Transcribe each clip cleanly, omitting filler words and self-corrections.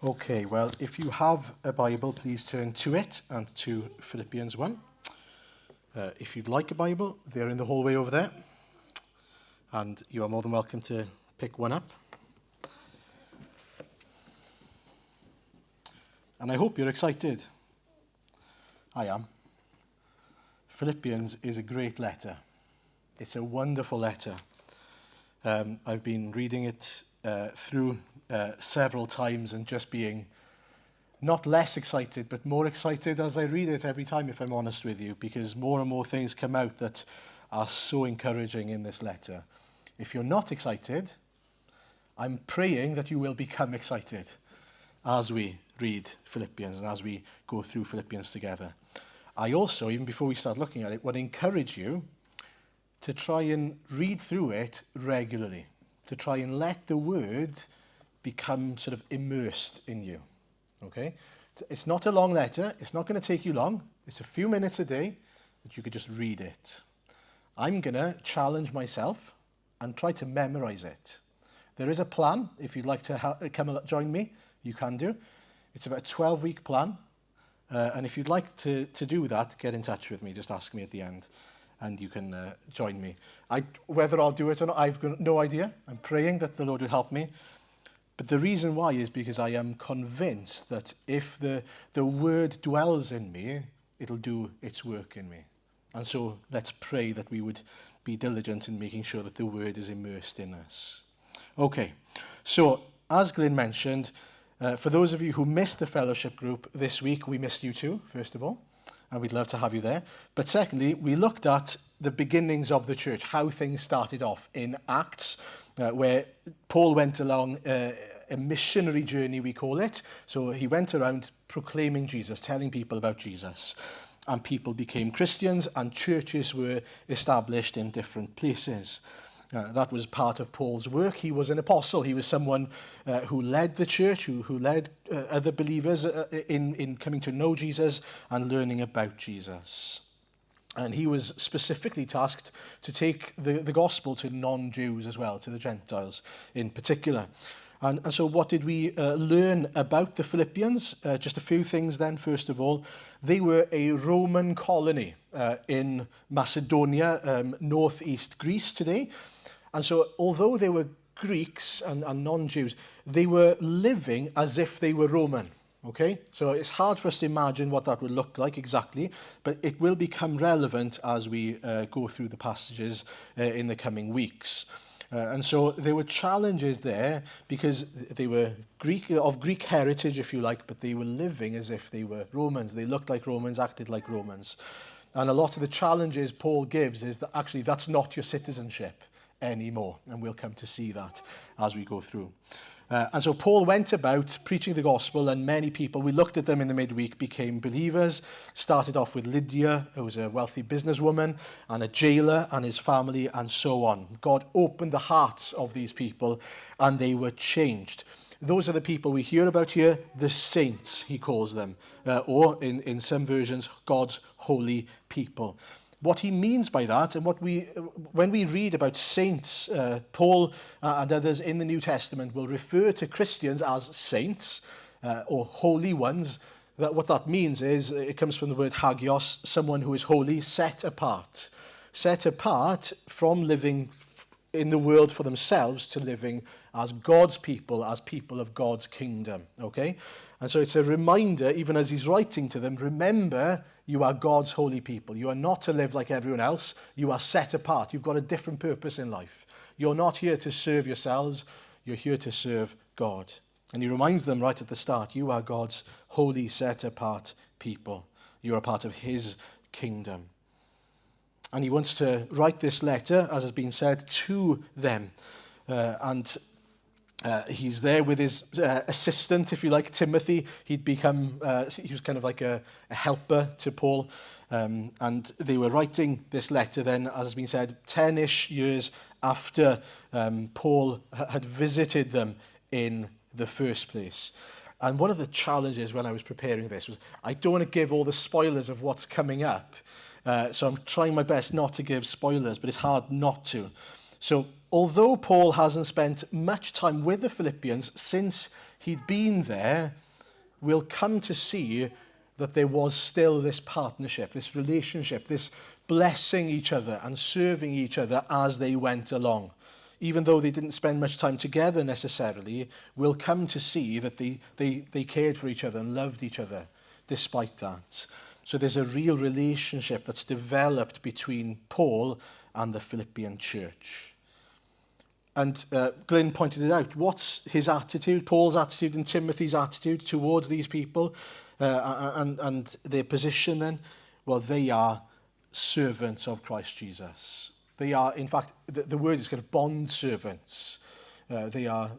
Okay, well, if you have a Bible, please turn to it and to Philippians 1. If you'd like a Bible, they're in the hallway over there. And you are more than welcome to pick one up. And I hope you're excited. I am. Philippians is a great letter. It's a wonderful letter. I've been reading it through several times and just being not less excited, but more excited as I read it every time, if I'm honest with you, because more and more things come out that are so encouraging in this letter. If you're not excited, I'm praying that you will become excited as we read Philippians and as we go through Philippians together. I also, even before we start looking at it, would encourage you to try and read through it regularly, to try and let the word become sort of immersed in you, okay? It's not a long letter. It's not going to take you long. It's a few minutes a day that you could just read it. I'm going to challenge myself and try to memorize it. There is a plan. If you'd like to come and join me, you can do. It's about a 12-week plan. And if you'd like to do that, get in touch with me. Just ask me at the end and you can join me. Whether I'll do it or not, I've got no idea. I'm praying that the Lord will help me. But the reason why is because I am convinced that if the word dwells in me, it'll do its work in me. And so let's pray that we would be diligent in making sure that the word is immersed in us. Okay, so as Glyn mentioned, for those of you who missed the fellowship group this week, we missed you too, first of all, and we'd love to have you there. But secondly, we looked at the beginnings of the church, how things started off in Acts, where Paul went along a missionary journey, we call it. So he went around proclaiming Jesus, telling people about Jesus. And people became Christians and churches were established in different places. That was part of Paul's work. He was an apostle. He was someone who led the church, who led other believers in coming to know Jesus and learning about Jesus. And he was specifically tasked to take the gospel to non-Jews as well, to the Gentiles in particular. And so what did we learn about the Philippians? Just a few things then, first of all. They were a Roman colony in Macedonia, northeast Greece today. And so although they were Greeks and non-Jews, they were living as if they were Roman. Okay, so it's hard for us to imagine what that would look like exactly, but it will become relevant as we go through the passages in the coming weeks. And so there were challenges there because they were of Greek heritage, if you like, but they were living as if they were Romans. They looked like Romans, acted like Romans. And a lot of the challenges Paul gives is that actually that's not your citizenship anymore. And we'll come to see that as we go through. And so Paul went about preaching the gospel, and many people, we looked at them in the midweek, became believers. Started off with Lydia, who was a wealthy businesswoman, and a jailer and his family, and so on. God opened the hearts of these people, and they were changed. Those are the people we hear about here, the saints, he calls them, or in some versions, God's holy people. What he means by that, and when we read about saints, Paul and others in the New Testament will refer to Christians as saints or holy ones. What that means is, it comes from the word hagios, someone who is holy, set apart from living in the world for themselves to living as God's people, as people of God's kingdom. Okay, and so it's a reminder, even as he's writing to them, remember, you are God's holy people. You are not to live like everyone else. You are set apart. You've got a different purpose in life. You're not here to serve yourselves. You're here to serve God. And he reminds them right at the start, you are God's holy, set apart people. You are a part of his kingdom. And he wants to write this letter, as has been said, to them. He's there with his assistant, if you like, Timothy. He was kind of like a helper to Paul. And they were writing this letter then, as has been said, 10-ish years after Paul had visited them in the first place. And one of the challenges when I was preparing this was, I don't want to give all the spoilers of what's coming up. So I'm trying my best not to give spoilers, but it's hard not to. So although Paul hasn't spent much time with the Philippians since he'd been there, we'll come to see that there was still this partnership, this relationship, this blessing each other and serving each other as they went along. Even though they didn't spend much time together necessarily, we'll come to see that they cared for each other and loved each other despite that. So there's a real relationship that's developed between Paul and the Philippian church. And Glyn pointed it out. What's his attitude, Paul's attitude and Timothy's attitude towards these people and their position then? Well, they are servants of Christ Jesus. They are, in fact, the word is kind of bond servants. They are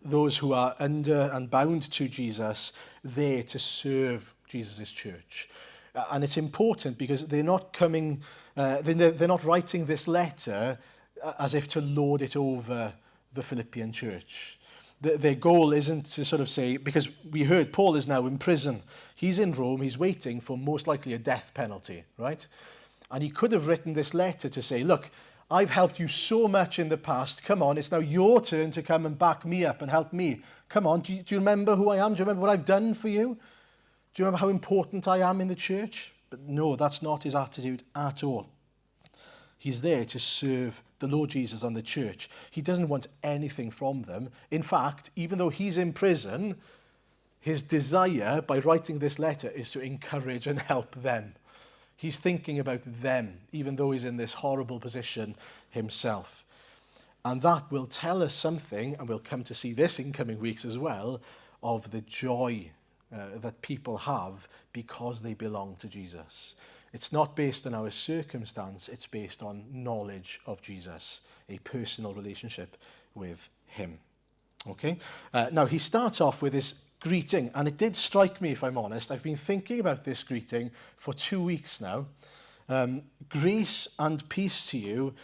those who are under and bound to Jesus, there to serve Jesus' church. And it's important because they're not coming, they're not writing this letter as if to lord it over the Philippian church. Their goal isn't to sort of say, because we heard Paul is now in prison. He's in Rome, he's waiting for most likely a death penalty, right? And he could have written this letter to say, look, I've helped you so much in the past. Come on, it's now your turn to come and back me up and help me. Come on, do you remember who I am? Do you remember what I've done for you? Do you remember how important I am in the church? But no, that's not his attitude at all. He's there to serve the Lord Jesus and the church. He doesn't want anything from them. In fact, even though he's in prison, his desire by writing this letter is to encourage and help them. He's thinking about them, even though he's in this horrible position himself. And that will tell us something, and we'll come to see this in coming weeks as well, of the joy that people have because they belong to Jesus. It's not based on our circumstance, it's based on knowledge of Jesus, a personal relationship with him. Okay? Now, he starts off with this greeting, and it did strike me, if I'm honest. I've been thinking about this greeting for 2 weeks now. Grace and peace to you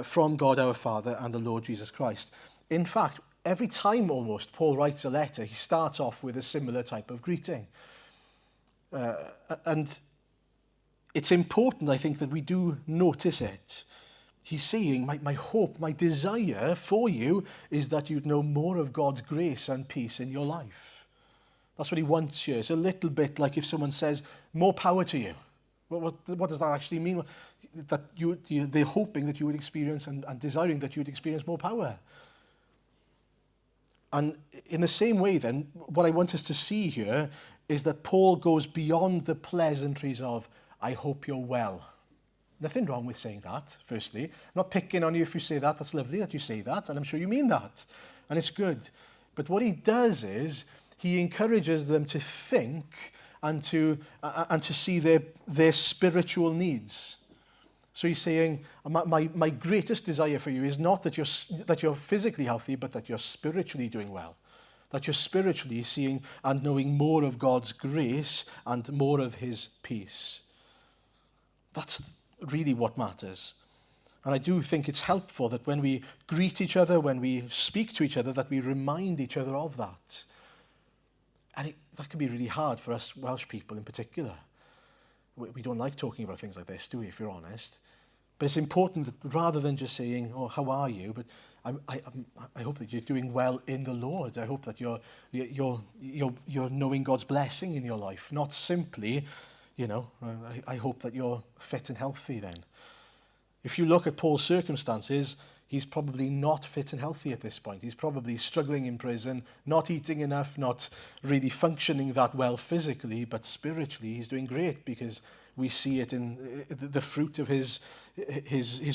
from God our Father and the Lord Jesus Christ. In fact, every time almost Paul writes a letter, he starts off with a similar type of greeting. And it's important, I think, that we do notice it. He's saying, my hope, my desire for you is that you'd know more of God's grace and peace in your life. That's what he wants here. It's a little bit like if someone says, more power to you. What does that actually mean? That they're hoping that you would experience and desiring that you would experience more power. And in the same way then, what I want us to see here is that Paul goes beyond the pleasantries of, I hope you're well. Nothing wrong with saying that, firstly. I'm not picking on you if you say that. That's lovely that you say that, and I'm sure you mean that. And it's good. But what he does is, he encourages them to think and to see their spiritual needs. So he's saying, my greatest desire for you is not that you're physically healthy, but that you're spiritually doing well. That you're spiritually seeing and knowing more of God's grace and more of his peace. That's really what matters. And I do think it's helpful that when we greet each other, when we speak to each other, that we remind each other of that. And that can be really hard for us Welsh people in particular. We don't like talking about things like this, do we, if you're honest? But it's important that rather than just saying, oh, how are you? But I hope that you're doing well in the Lord. I hope that you're knowing God's blessing in your life. Not simply, I hope that you're fit and healthy then. If you look at Paul's circumstances, he's probably not fit and healthy at this point. He's probably struggling in prison, not eating enough, not really functioning that well physically, but spiritually he's doing great because we see it in the fruit of his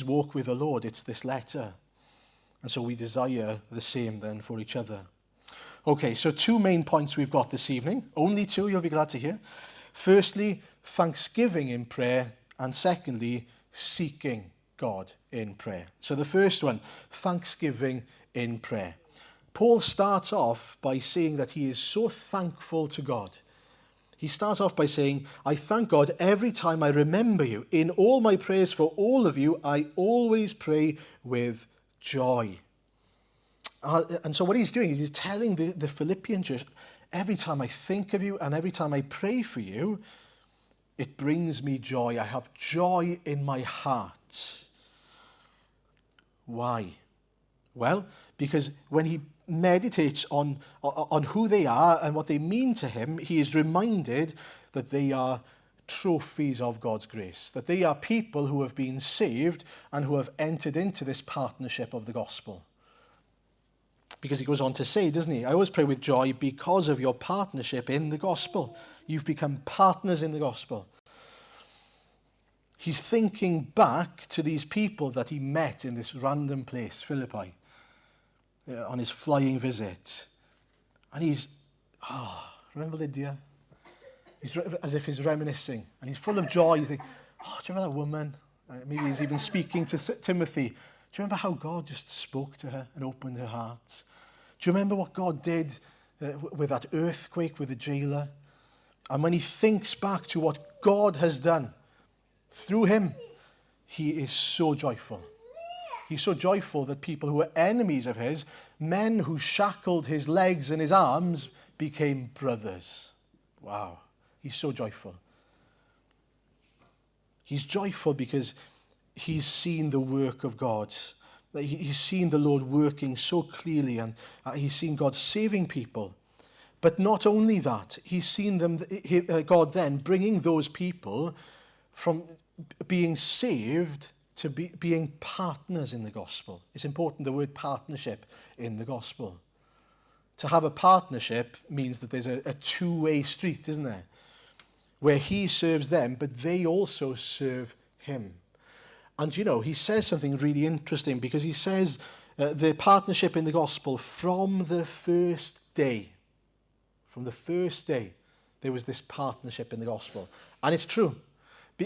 walk with the Lord. It's this letter. And so we desire the same then for each other. Okay, so 2 main points we've got this evening. Only 2, you'll be glad to hear. Firstly, thanksgiving in prayer, and secondly, seeking God in prayer. So the first one, thanksgiving in prayer. Paul starts off by saying that he is so thankful to God. He starts off by saying, I thank God every time I remember you. In all my prayers for all of you, I always pray with joy. And so what he's doing is he's telling the Philippian church, every time I think of you and every time I pray for you, it brings me joy. I have joy in my heart. Why? Well, because when meditates on who they are and what they mean to him, he is reminded that they are trophies of God's grace, that they are people who have been saved and who have entered into this partnership of the gospel. Because he goes on to say, doesn't he, I always pray with joy because of your partnership in the gospel. You've become partners in the gospel. He's thinking back to these people that he met in this random place, Philippi, on his flying visit. And he's, remember Lydia? He's as if he's reminiscing. And he's full of joy. You think, do you remember that woman? Maybe he's even speaking to Timothy. Do you remember how God just spoke to her and opened her heart? Do you remember what God did with that earthquake with the jailer? And when he thinks back to what God has done through him, he is so joyful. He's so joyful that people who were enemies of his, men who shackled his legs and his arms, became brothers. Wow. He's so joyful. He's joyful because he's seen the work of God. He's seen the Lord working so clearly, and he's seen God saving people. But not only that, he's seen God then bringing those people from being saved to being partners in the gospel. It's important, the word partnership in the gospel. To have a partnership means that there's a two-way street, isn't there? Where he serves them, but they also serve him. And you know, he says something really interesting, because he says the partnership in the gospel from the first day. From the first day, there was this partnership in the gospel. And it's true.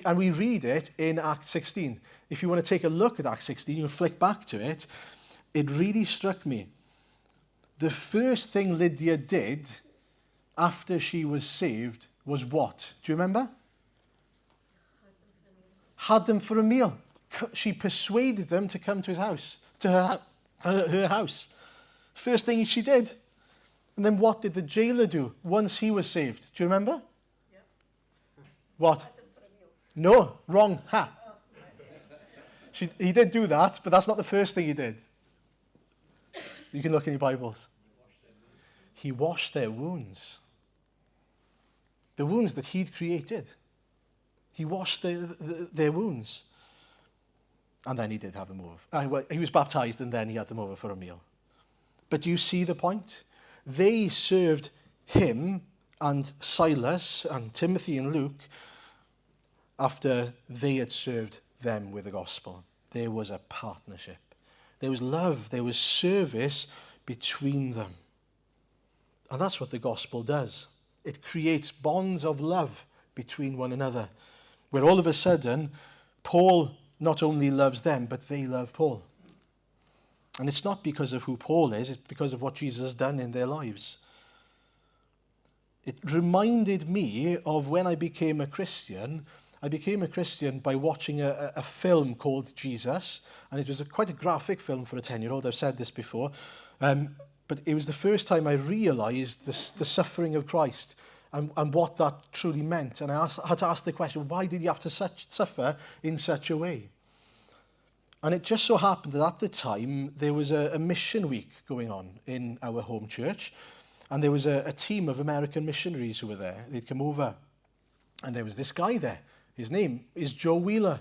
And we read it in Acts 16. If you want to take a look at Acts 16, you flick back to it. It really struck me. The first thing Lydia did after she was saved was what? Do you remember? Had them for a meal. She persuaded them to come to his house, to her house. First thing she did. And then what did the jailer do once he was saved? Do you remember? Yeah. What? No, wrong. He did do that, but that's not the first thing he did. You can look in your Bibles. He washed their wounds. The wounds that he'd created. He washed their wounds. And then he did have them over. He was baptized and then he had them over for a meal. But do you see the point? They served him and Silas and Timothy and Luke after they had served them with the gospel. There was a partnership. There was love. There was service between them. And that's what the gospel does. It creates bonds of love between one another, where all of a sudden, Paul not only loves them, but they love Paul. And it's not because of who Paul is, it's because of what Jesus has done in their lives. It reminded me of when I became a Christian. I became a Christian by watching a film called Jesus, and it was quite a graphic film for a 10-year-old. I've said this before. But it was the first time I realized the suffering of Christ and what that truly meant. And I had to ask the question, why did he have to suffer in such a way? And it just so happened that at the time, there was a mission week going on in our home church. And there was a team of American missionaries who were there. They'd come over. And there was this guy there. His name is Joe Wheeler.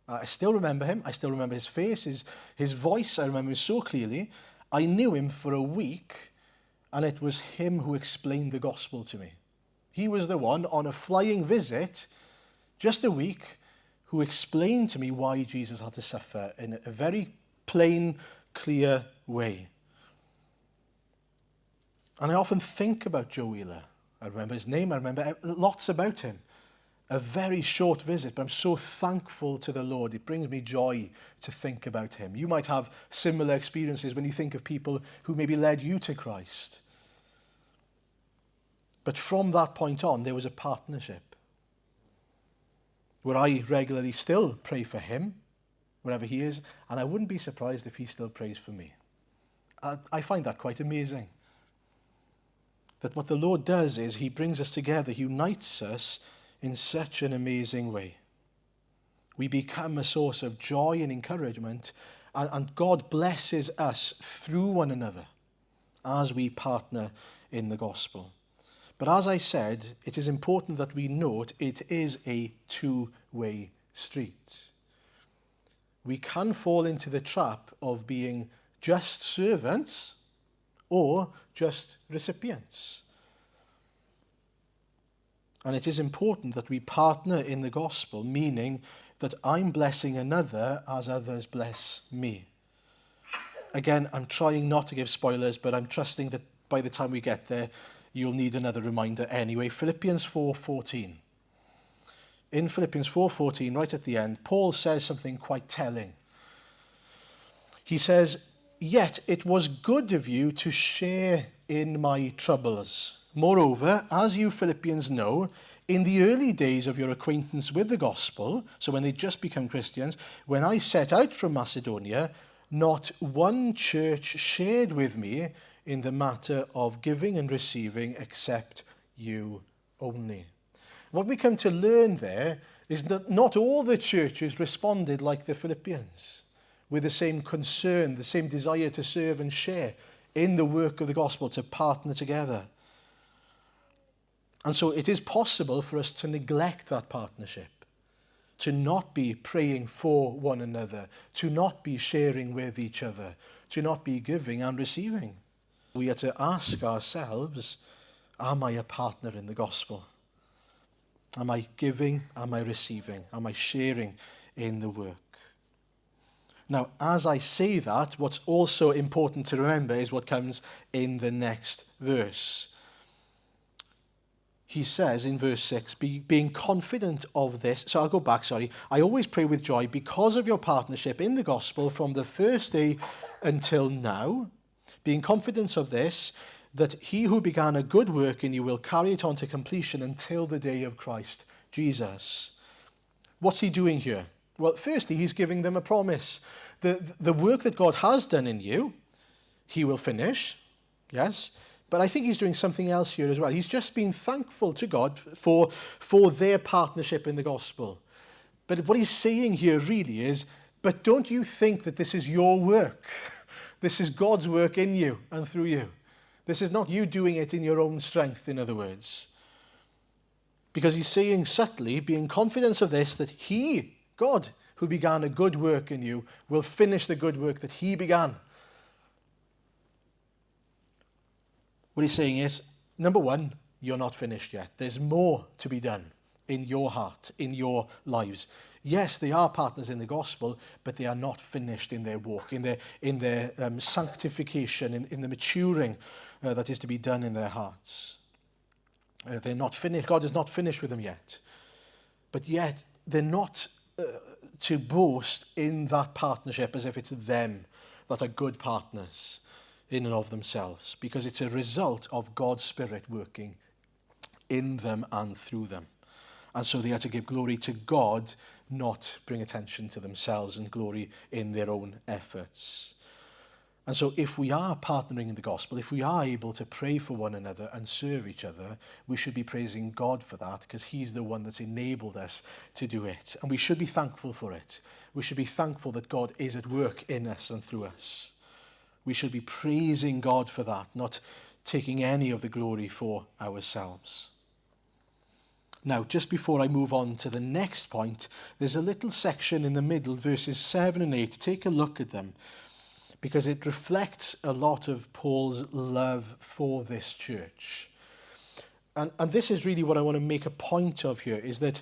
I still remember him. I still remember his face, his voice. I remember him so clearly. I knew him for a week, and it was him who explained the gospel to me. He was the one on a flying visit, just a week, who explained to me why Jesus had to suffer in a very plain, clear way. And I often think about Joe Wheeler. I remember his name. I remember lots about him. A very short visit, but I'm so thankful to the Lord. It brings me joy to think about him. You might have similar experiences when you think of people who maybe led you to Christ. But from that point on, there was a partnership where I regularly still pray for him, wherever he is, and I wouldn't be surprised if he still prays for me. I find that quite amazing. That what the Lord does is he brings us together, he unites us in such an amazing way. We become a source of joy and encouragement, and God blesses us through one another. as we partner in the gospel. But as I said, it is important that we note it is a two-way street. We can fall into the trap of being just servants or just recipients. And it is important that we partner in the gospel, meaning that I'm blessing another as others bless me. Again, I'm trying not to give spoilers, but I'm trusting that by the time we get there, you'll need another reminder anyway. Philippians 4:14. In Philippians 4:14, right at the end, Paul says something quite telling. He says, "Yet it was good of you to share in my troubles. Moreover, as you Philippians know, in the early days of your acquaintance with the gospel," so when they just become Christians, "when I set out from Macedonia, not one church shared with me in the matter of giving and receiving except you only." What we come to learn there is that not all the churches responded like the Philippians, with the same concern, the same desire to serve and share in the work of the gospel, to partner together. And so it is possible for us to neglect that partnership, to not be praying for one another, to not be sharing with each other, to not be giving and receiving. We are to ask ourselves, am I a partner in the gospel? Am I giving? Am I receiving? Am I sharing in the work? Now, as I say that, what's also important to remember is what comes in the next verse. He says in verse 6, being confident of this. So I'll go back, sorry. "I always pray with joy because of your partnership in the gospel from the first day until now, being confident of this, that he who began a good work in you will carry it on to completion until the day of Christ Jesus." What's he doing here? Well, firstly, he's giving them a promise. The work that God has done in you, he will finish, yes? But I think he's doing something else here as well. He's just been thankful to God for their partnership in the gospel. But what he's saying here really is, but don't you think that this is your work? This is God's work in you and through you. This is not you doing it in your own strength, in other words. Because he's saying subtly, being confident of this, that he, God, who began a good work in you, will finish the good work that he began. What he's saying is, number one, you're not finished yet. There's more to be done in your heart, in your lives. Yes, they are partners in the gospel, but they are not finished in their walk, in their sanctification, in the maturing that is to be done in their hearts. They're not finished. God is not finished with them yet. But yet, they're not to boast in that partnership as if it's them that are good partners in and of themselves, because it's a result of God's Spirit working in them and through them. And so they are to give glory to God, not bring attention to themselves and glory in their own efforts. And so if we are partnering in the gospel, if we are able to pray for one another and serve each other, we should be praising God for that, because he's the one that's enabled us to do it. And we should be thankful for it. We should be thankful that God is at work in us and through us. We should be praising God for that, not taking any of the glory for ourselves. Now, just before I move on to the next point, there's a little section in the middle, verses 7 and 8. Take a look at them, because it reflects a lot of Paul's love for this church. And this is really what I want to make a point of here, is that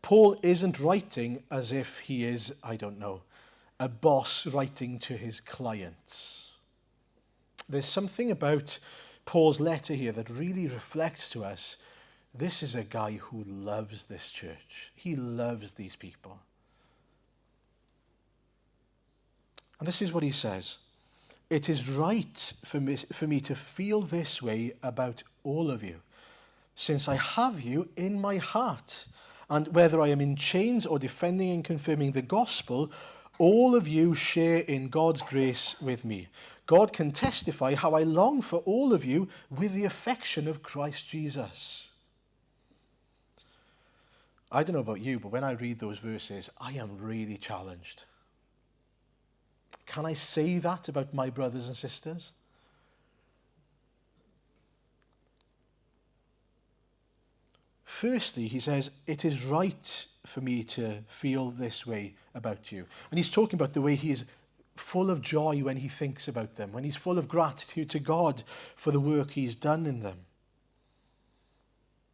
Paul isn't writing as if he is, I don't know, a boss writing to his clients. There's something about Paul's letter here that really reflects to us, this is a guy who loves this church. He loves these people. And this is what he says. "It is right for me to feel this way about all of you, since I have you in my heart. And whether I am in chains or defending and confirming the gospel, all of you share in God's grace with me. God can testify how I long for all of you with the affection of Christ Jesus." I don't know about you, but when I read those verses, I am really challenged. Can I say that about my brothers and sisters? Firstly, he says, it is right for me to feel this way about you. And he's talking about the way he is full of joy when he thinks about them, when he's full of gratitude to God for the work he's done in them.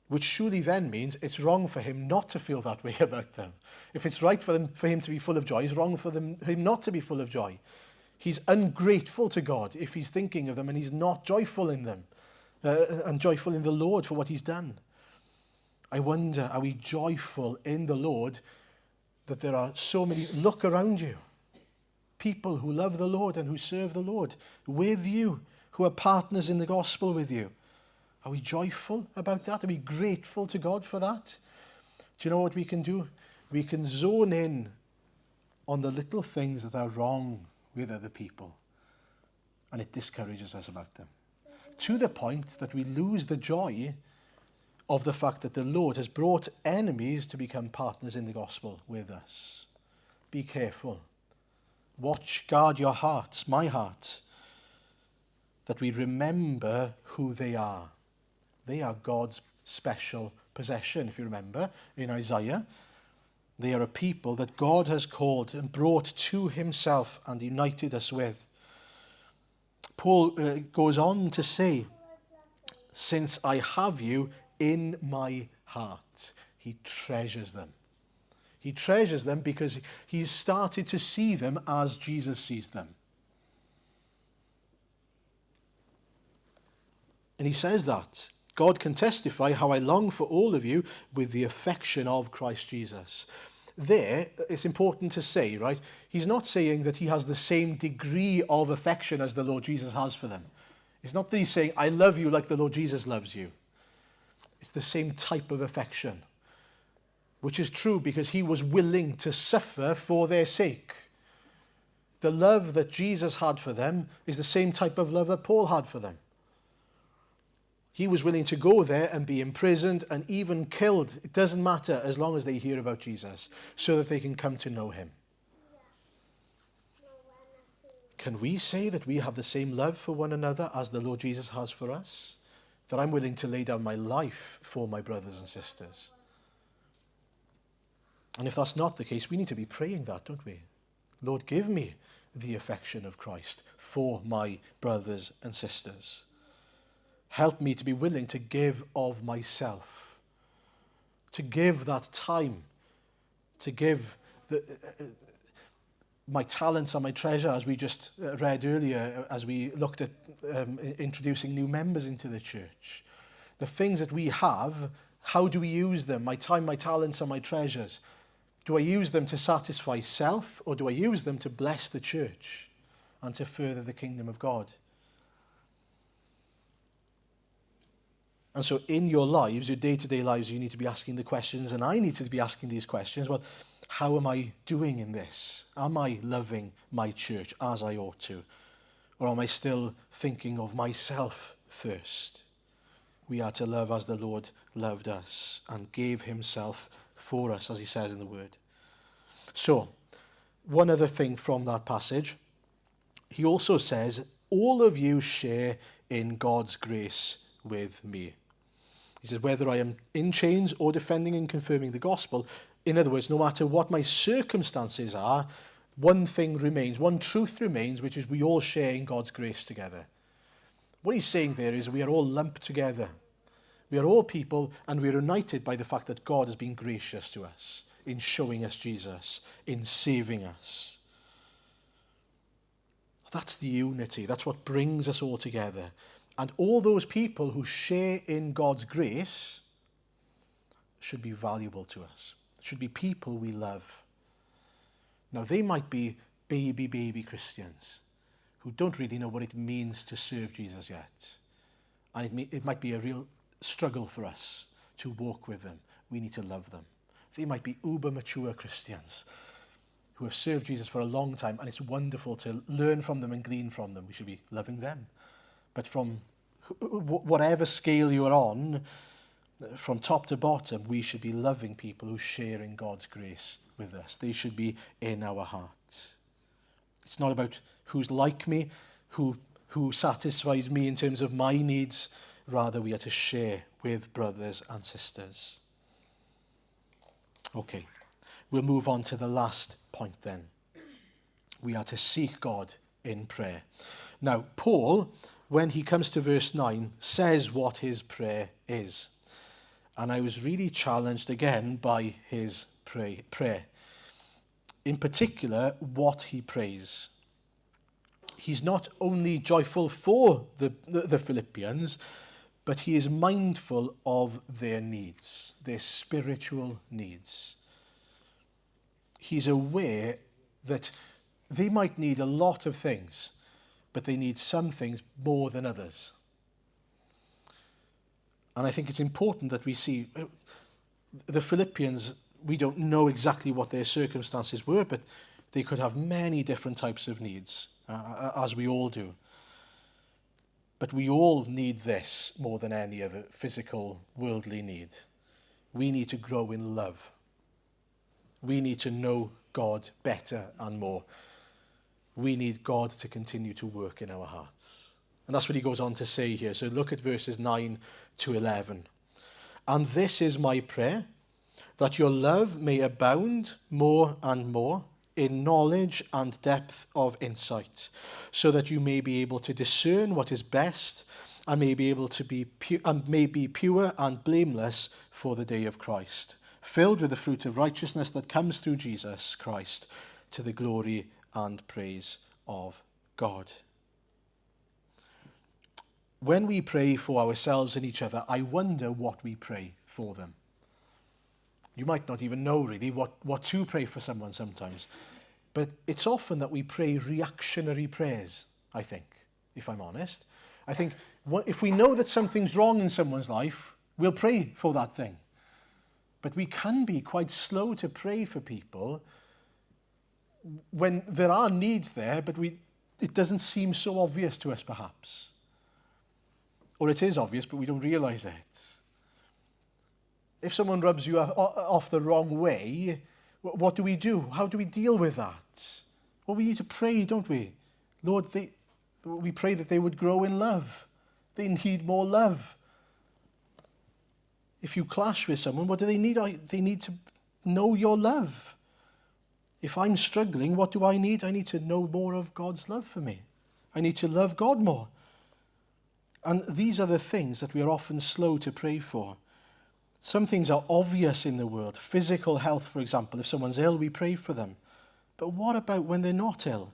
Which surely then means it's wrong for him not to feel that way about them. If it's right for him to be full of joy, it's wrong for him not to be full of joy. He's ungrateful to God if he's thinking of them and he's not joyful in them and joyful in the Lord for what he's done. I wonder, are we joyful in the Lord that there are so many, look around you, people who love the Lord and who serve the Lord with you, who are partners in the gospel with you. Are we joyful about that? Are we grateful to God for that? Do you know what we can do? We can zone in on the little things that are wrong with other people, and it discourages us about them, to the point that we lose the joy of the fact that the Lord has brought enemies to become partners in the gospel with us. Be careful. Watch, guard your hearts, my heart, that we remember who they are. They are God's special possession, if you remember, in Isaiah. They are a people that God has called and brought to himself and united us with. Paul goes on to say, since I have you in my heart. He treasures them. He treasures them because he's started to see them as Jesus sees them. And he says that God can testify how I long for all of you with the affection of Christ Jesus. There, it's important to say, right? He's not saying that he has the same degree of affection as the Lord Jesus has for them. It's not that he's saying, I love you like the Lord Jesus loves you. It's the same type of affection, which is true because he was willing to suffer for their sake. The love that Jesus had for them is the same type of love that Paul had for them. He was willing to go there and be imprisoned and even killed. It doesn't matter as long as they hear about Jesus so that they can come to know him. Can we say that we have the same love for one another as the Lord Jesus has for us? That I'm willing to lay down my life for my brothers and sisters? And if that's not the case, we need to be praying that, don't we? Lord, give me the affection of Christ for my brothers and sisters. Help me to be willing to give of myself, to give that time, to give my talents and my treasure, as we just read earlier, as we looked at introducing new members into the church. The things that we have, how do we use them? My time, my talents, and my treasures. Do I use them to satisfy self, or do I use them to bless the church and to further the kingdom of God? And so in your lives, your day-to-day lives, you need to be asking the questions, and I need to be asking these questions. Well, how am I doing in this? Am I loving my church as I ought to? Or am I still thinking of myself first? We are to love as the Lord loved us and gave himself for us, as he says in the word. So, one other thing from that passage. He also says, all of you share in God's grace with me. He says, whether I am in chains or defending and confirming the gospel, in other words, no matter what my circumstances are, one thing remains, one truth remains, which is we all share in God's grace together. What he's saying there is we are all lumped together. We are all people, and we are united by the fact that God has been gracious to us in showing us Jesus, in saving us. That's the unity. That's what brings us all together. And all those people who share in God's grace should be valuable to us. Should be people we love. Now, they might be baby Christians who don't really know what it means to serve Jesus yet. And it might be a real struggle for us to walk with them. We need to love them. They might be uber mature Christians who have served Jesus for a long time, and it's wonderful to learn from them and glean from them. We should be loving them. But from whatever scale you're on, from top to bottom, we should be loving people who share in God's grace with us. They should be in our hearts. It's not about who's like me, who satisfies me in terms of my needs. Rather, we are to share with brothers and sisters. Okay, we'll move on to the last point then. We are to seek God in prayer. Now, Paul, when he comes to verse 9, says what his prayer is. And I was really challenged again by his prayer. In particular, what he prays. He's not only joyful for the Philippians, but he is mindful of their needs, their spiritual needs. He's aware that they might need a lot of things, but they need some things more than others. And I think it's important that we see the Philippians, we don't know exactly what their circumstances were, but they could have many different types of needs, as we all do. But we all need this more than any other physical, worldly need. We need to grow in love. We need to know God better and more. We need God to continue to work in our hearts. And that's what he goes on to say here. So look at verses 9 to 11. And this is my prayer, that your love may abound more and more in knowledge and depth of insight, so that you may be able to discern what is best and may be able to be pure and blameless for the day of Christ, filled with the fruit of righteousness that comes through Jesus Christ, to the glory and praise of God. When we pray for ourselves and each other, I wonder what we pray for them. You might not even know really what to pray for someone sometimes. But it's often that we pray reactionary prayers, I think, if I'm honest. I think if we know that something's wrong in someone's life, we'll pray for that thing. But we can be quite slow to pray for people when there are needs there, but it doesn't seem so obvious to us perhaps. Or it is obvious, but we don't realise it. If someone rubs you off the wrong way, what do we do? How do we deal with that? Well, we need to pray, don't we? Lord, we pray that they would grow in love. They need more love. If you clash with someone, what do they need? They need to know your love. If I'm struggling, what do I need? I need to know more of God's love for me. I need to love God more. And these are the things that we are often slow to pray for. Some things are obvious in the world. Physical health, for example. If someone's ill, we pray for them. But what about when they're not ill?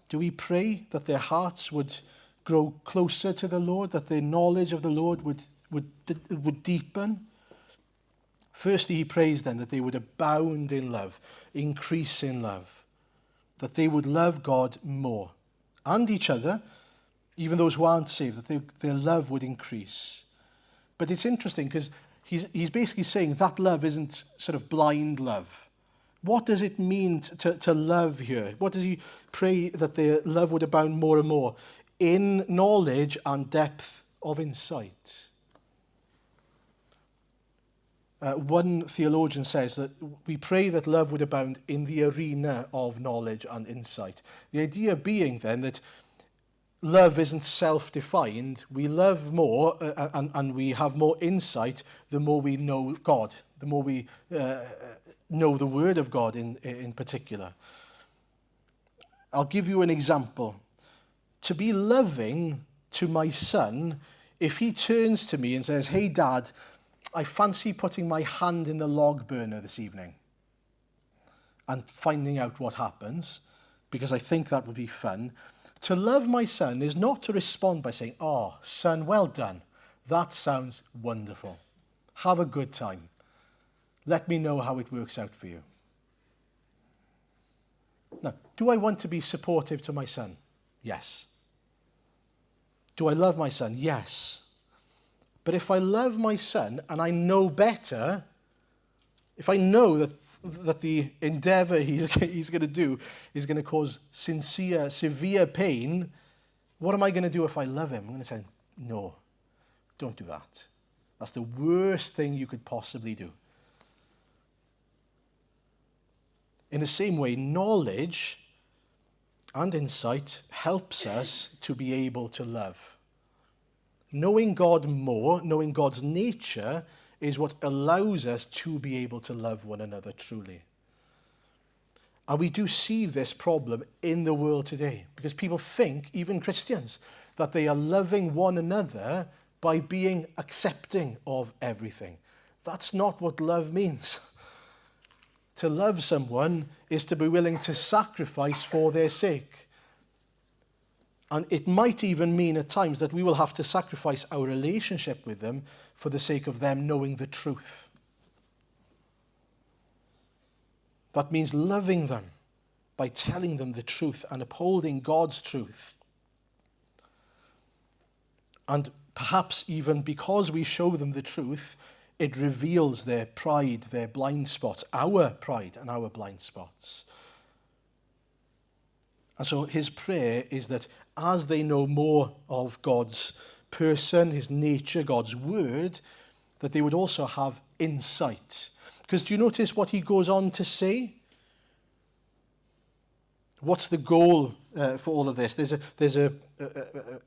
Do we pray that their hearts would grow closer to the Lord, that their knowledge of the Lord would deepen? Firstly, he prays then that they would abound in love, increase in love, that they would love God more and each other, even those who aren't saved, that their love would increase. But it's interesting because he's basically saying that love isn't sort of blind love. What does it mean to love here? What does he pray that their love would abound more and more? In knowledge and depth of insight. One theologian says that we pray that love would abound in the arena of knowledge and insight. The idea being then that love isn't self-defined. We love more and we have more insight the more we know God, the more we know the Word of God in particular. I'll give you an example. To be loving to my son, if he turns to me and says, "Hey, Dad, I fancy putting my hand in the log burner this evening," and finding out what happens, because I think that would be fun. To love my son is not to respond by saying, "Oh, son, well done. That sounds wonderful. Have a good time. Let me know how it works out for you." Now, do I want to be supportive to my son? Yes. Do I love my son? Yes. But if I love my son and I know better, if I know that the endeavor he's going to do is going to cause severe pain, what am I going to do if I love him? I'm going to say, "No, don't do that. That's the worst thing you could possibly do." In the same way, knowledge and insight helps us to be able to love. Knowing God more, knowing God's nature, is what allows us to be able to love one another truly. And we do see this problem in the world today, because people think, even Christians, that they are loving one another by being accepting of everything. That's not what love means. To love someone is to be willing to sacrifice for their sake. And it might even mean at times that we will have to sacrifice our relationship with them for the sake of them knowing the truth. That means loving them by telling them the truth and upholding God's truth. And perhaps even because we show them the truth, it reveals their pride, their blind spots, our pride and our blind spots. And so his prayer is that as they know more of God's person, his nature, God's word, that they would also have insight. Because do you notice what he goes on to say? What's the goal for all of this? There's an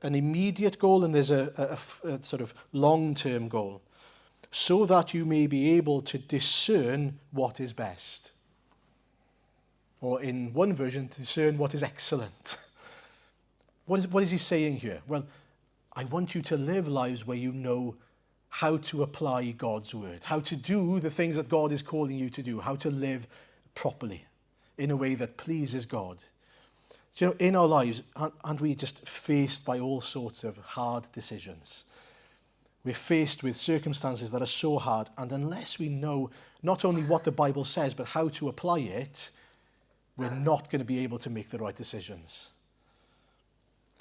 immediate goal, and there's a sort of long-term goal, so that you may be able to discern what is best. Or in one version, to discern what is excellent. What is he saying here? Well, I want you to live lives where you know how to apply God's word, how to do the things that God is calling you to do, how to live properly in a way that pleases God. You know, in our lives, aren't we just faced by all sorts of hard decisions? We're faced with circumstances that are so hard, and unless we know not only what the Bible says, but how to apply it, we're not going to be able to make the right decisions.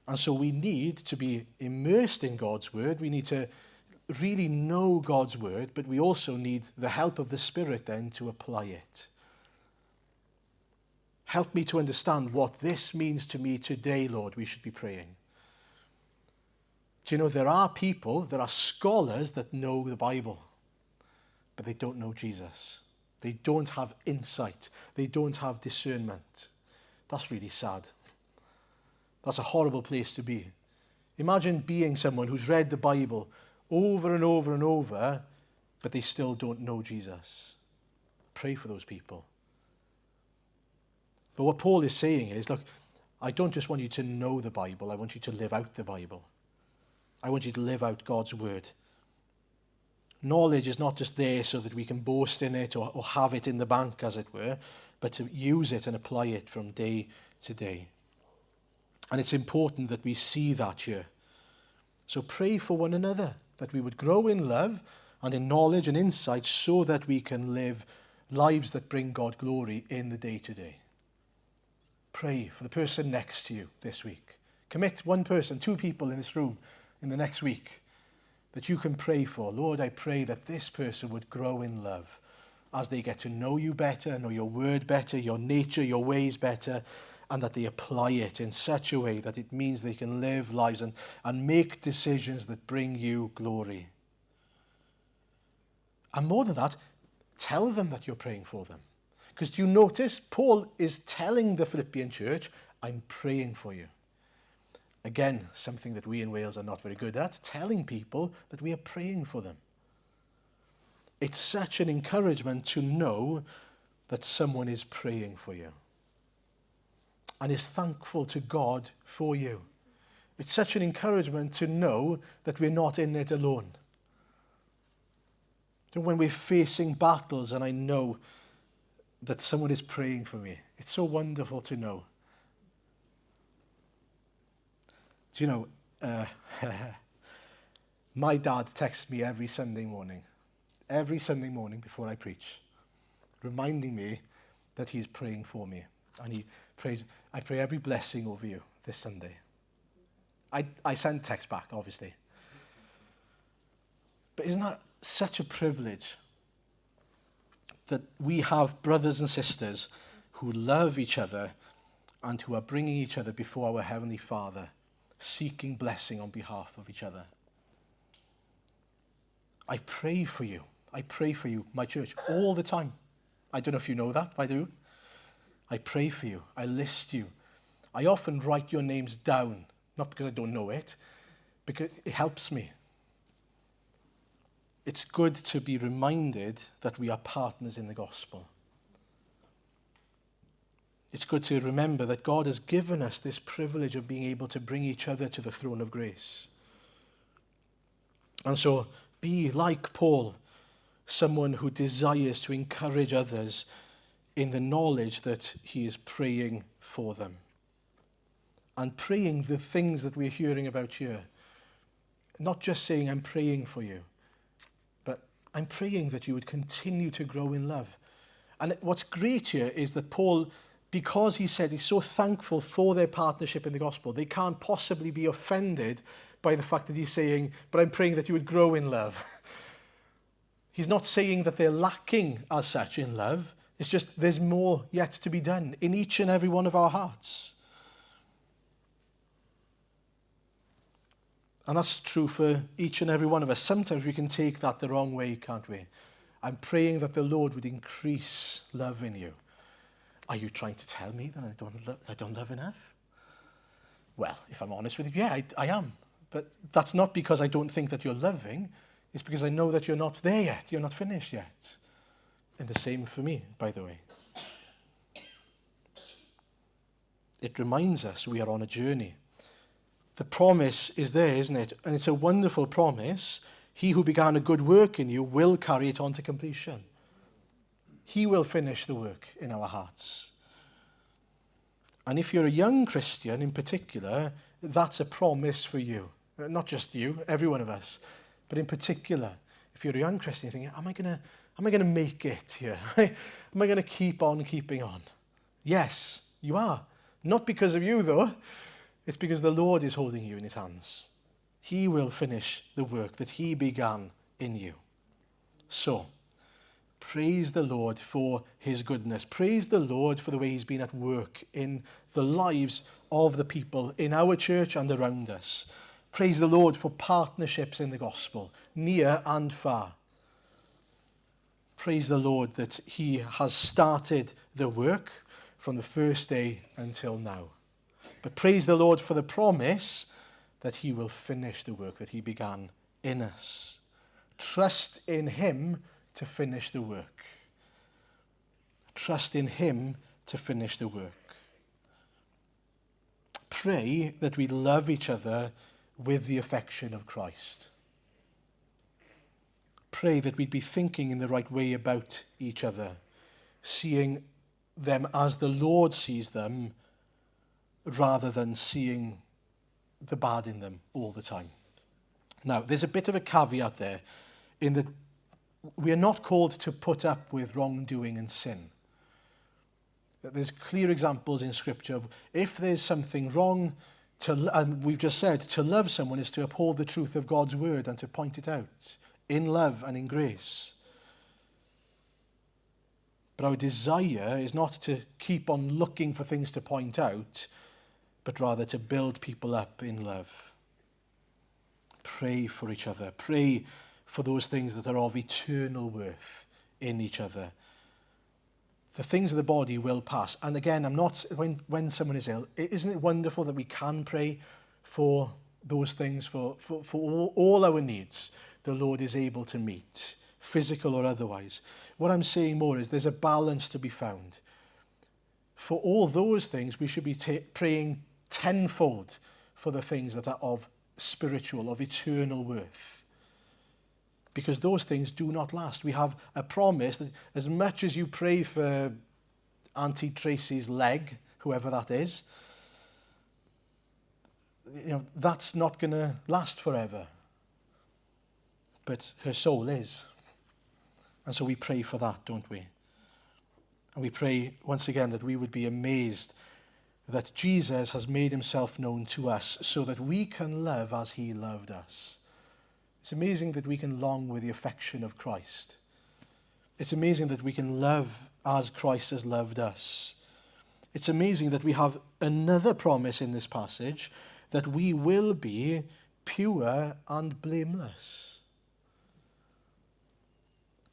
And so we need to be immersed in God's word. We need to really know God's word, but we also need the help of the Spirit then to apply it. Help me to understand what this means to me today, Lord, we should be praying. Do you know, there are scholars that know the Bible, but they don't know Jesus. They don't have insight. They don't have discernment. That's really sad. That's a horrible place to be. Imagine being someone who's read the Bible over and over and over, but they still don't know Jesus. Pray for those people. But what Paul is saying is, look, I don't just want you to know the Bible, I want you to live out the Bible. I want you to live out God's word. Knowledge is not just there so that we can boast in it or have it in the bank, as it were, but to use it and apply it from day to day. And it's important that we see that here. So pray for one another, that we would grow in love and in knowledge and insight so that we can live lives that bring God glory in the day-to-day. Pray for the person next to you this week. Commit one person, 2 people in this room in the next week that you can pray for. Lord, I pray that this person would grow in love as they get to know you better, know your word better, your nature, your ways better, and that they apply it in such a way that it means they can live lives and make decisions that bring you glory. And more than that, tell them that you're praying for them. Because do you notice, Paul is telling the Philippian church, I'm praying for you. Again, something that we in Wales are not very good at, telling people that we are praying for them. It's such an encouragement to know that someone is praying for you and is thankful to God for you. It's such an encouragement to know that we're not in it alone. When we're facing battles and I know that someone is praying for me, it's so wonderful to know. Do you know, my dad texts me every Sunday morning before I preach, reminding me that he's praying for me. And he prays, I pray every blessing over you this Sunday. I send text back, obviously. But isn't that such a privilege that we have brothers and sisters who love each other and who are bringing each other before our Heavenly Father, seeking blessing on behalf of each other? I pray for you. I pray for you, my church, all the time. I don't know if you know that, but I do. I pray for you. I list you. I often write your names down, not because I don't know it, because it helps me. it's good to be reminded that we are partners in the gospel. It's good to remember that God has given us this privilege of being able to bring each other to the throne of grace. And so be like Paul, someone who desires to encourage others in the knowledge that he is praying for them. And praying the things that we're hearing about here. Not just saying, I'm praying for you, but I'm praying that you would continue to grow in love. And what's great here is that Paul, because he said he's so thankful for their partnership in the gospel, they can't possibly be offended by the fact that he's saying, but I'm praying that you would grow in love. He's not saying that they're lacking as such in love. It's just there's more yet to be done in each and every one of our hearts. And that's true for each and every one of us. Sometimes we can take that the wrong way, can't we? I'm praying that the Lord would increase love in you. Are you trying to tell me that I don't love enough? Well, if I'm honest with you, yeah, I am. But that's not because I don't think that you're loving. It's because I know that you're not there yet. You're not finished yet. And the same for me, by the way. It reminds us we are on a journey. The promise is there, isn't it? And it's a wonderful promise. He who began a good work in you will carry it on to completion. He will finish the work in our hearts. And if you're a young Christian in particular, that's a promise for you. Not just you, every one of us. But in particular, if you're a young Christian, you're thinking, am I going to make it here? Am I going to keep on keeping on? Yes, you are. Not because of you, though. It's because the Lord is holding you in his hands. He will finish the work that he began in you. So, praise the Lord for his goodness. Praise the Lord for the way he's been at work in the lives of the people in our church and around us. Praise the Lord for partnerships in the gospel, near and far. Praise the Lord that he has started the work from the first day until now. But praise the Lord for the promise that he will finish the work that he began in us. Trust in him to finish the work. Trust in him to finish the work. Pray that we love each other with the affection of Christ. Pray that we'd be thinking in the right way about each other, seeing them as the Lord sees them, rather than seeing the bad in them all the time. Now, there's a bit of a caveat there, in that we are not called to put up with wrongdoing and sin. There's clear examples in Scripture of if there's something wrong, and we've just said, to love someone is to uphold the truth of God's word and to point it out in love and in grace. But our desire is not to keep on looking for things to point out, but rather to build people up in love. Pray for each other. Pray for those things that are of eternal worth in each other. The things of the body will pass. And again, I'm not, when someone is ill, isn't it wonderful that we can pray for those things, for all our needs the Lord is able to meet, physical or otherwise. What I'm saying more is there's a balance to be found. For all those things, we should be praying tenfold for the things that are of spiritual, of eternal worth. Because those things do not last. We have a promise that as much as you pray for Auntie Tracy's leg, whoever that is, that's not going to last forever. But her soul is. And so we pray for that, don't we? And we pray once again that we would be amazed that Jesus has made himself known to us so that we can love as he loved us. It's amazing that we can long with the affection of Christ. It's amazing that we can love as Christ has loved us. It's amazing that we have another promise in this passage, that we will be pure and blameless.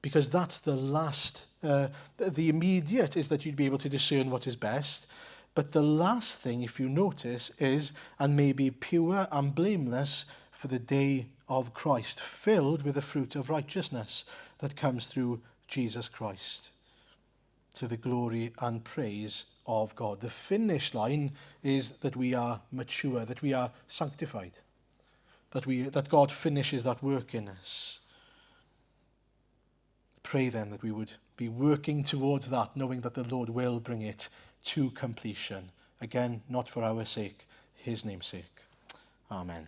Because that's the last, the immediate is that you'd be able to discern what is best. But the last thing, if you notice, is, and may be pure and blameless for the day of Christ, filled with the fruit of righteousness that comes through Jesus Christ, to the glory and praise of God. The finish line is that we are mature, that we are sanctified, that God finishes that work in us. Pray then that we would be working towards that, knowing that the Lord will bring it to completion. Again, not for our sake, his name's sake. Amen.